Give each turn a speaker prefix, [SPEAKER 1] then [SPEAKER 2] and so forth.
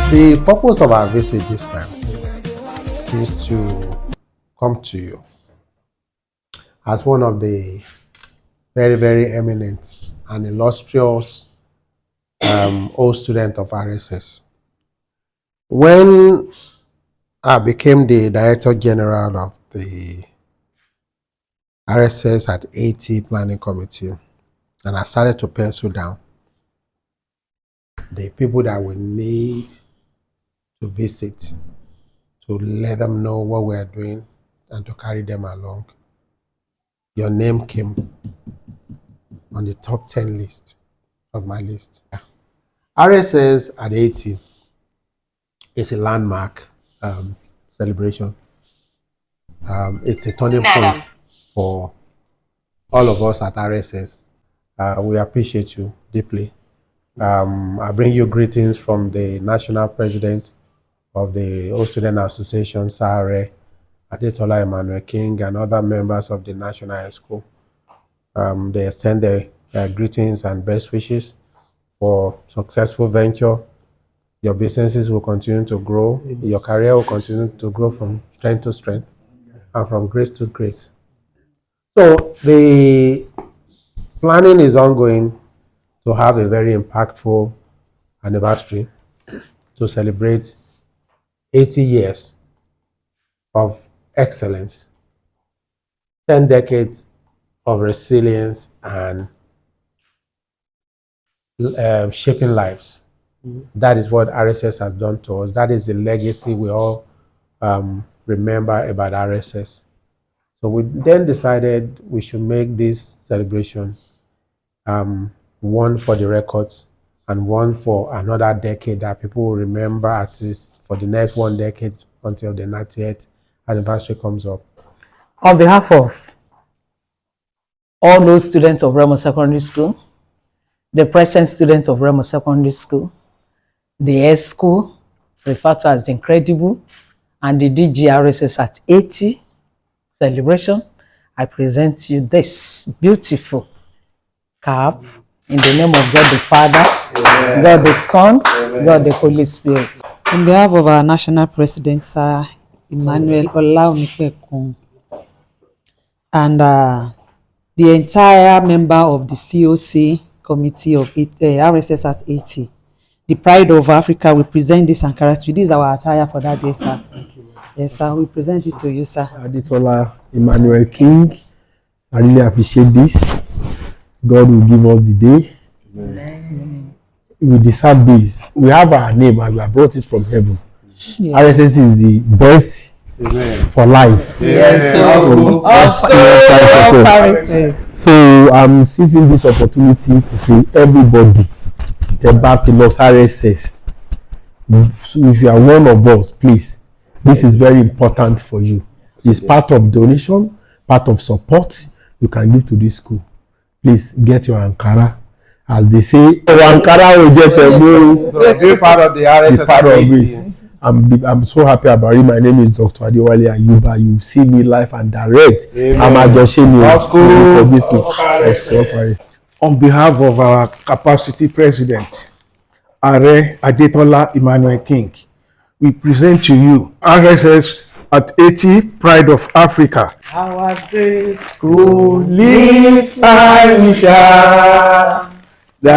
[SPEAKER 1] The purpose of our visit this time is to come to you as one of the very, very eminent and illustrious old student of RSS. When I became the Director General of the RSS at 80 Planning Committee, and I started to pencil down the people that we need to visit, to let them know what we are doing and to carry them along. Your name came on the top 10 list of my list. RSS at 80 is a landmark celebration. It's a turning point for all of us at RSS. We appreciate you deeply. I bring you greetings from the National President of the Old Student Association, Sir Adewale Ayuba, and other members of the National High School. They extend their greetings and best wishes for successful venture. Your businesses will continue to grow. Your career will continue to grow from strength to strength and from grace to grace. So the planning is ongoing to have a very impactful anniversary to celebrate 80 years of excellence, 10 decades of resilience and shaping lives. That is what RSS has done to us. That is the legacy we all remember about RSS. So we then decided we should make this celebration one for the records and one for another decade that people will remember at least for the next 1 decade until the 90th anniversary comes up.
[SPEAKER 2] On behalf of all those students of Remo Secondary School, the present students of Remo Secondary School, the S School, referred to as the Incredible, and the DGRSS at 80 celebration, I present to you this beautiful cap in the name of God the Father, Amen. God the Son, Amen. God the Holy Spirit.
[SPEAKER 3] On behalf of our National President, Sir Adewale Ayuba, and the entire member of the COC committee of RSS at 80, the pride of Africa, we present this Ankara to you. This is our attire for that day, sir. Yes, sir. We present it to you, sir.
[SPEAKER 4] Adewale Ayuba, I really appreciate this. God will give us the day. Amen. We deserve this. We have our name and we have brought it from heaven. Yeah. RSS is the best. Amen. For life.
[SPEAKER 2] Yes,
[SPEAKER 4] so I'm seizing this opportunity to say everybody, get back to Los RSS. So if you are one of us, please, this is very important for you. It's part of donation, part of support you can give to this school. Please get your Ankara. As they say, Ankara will just
[SPEAKER 1] be part of the RSS.
[SPEAKER 4] Part of this. I'm so happy about it. My name is Dr. Adewale Ayuba. You see me live and direct. Amen. I'm at Joshemi.
[SPEAKER 5] On behalf of our capacity president, Adewale Ayuba, we present to you RSS at 80, Pride of Africa.
[SPEAKER 2] Our great school lives, I shall, the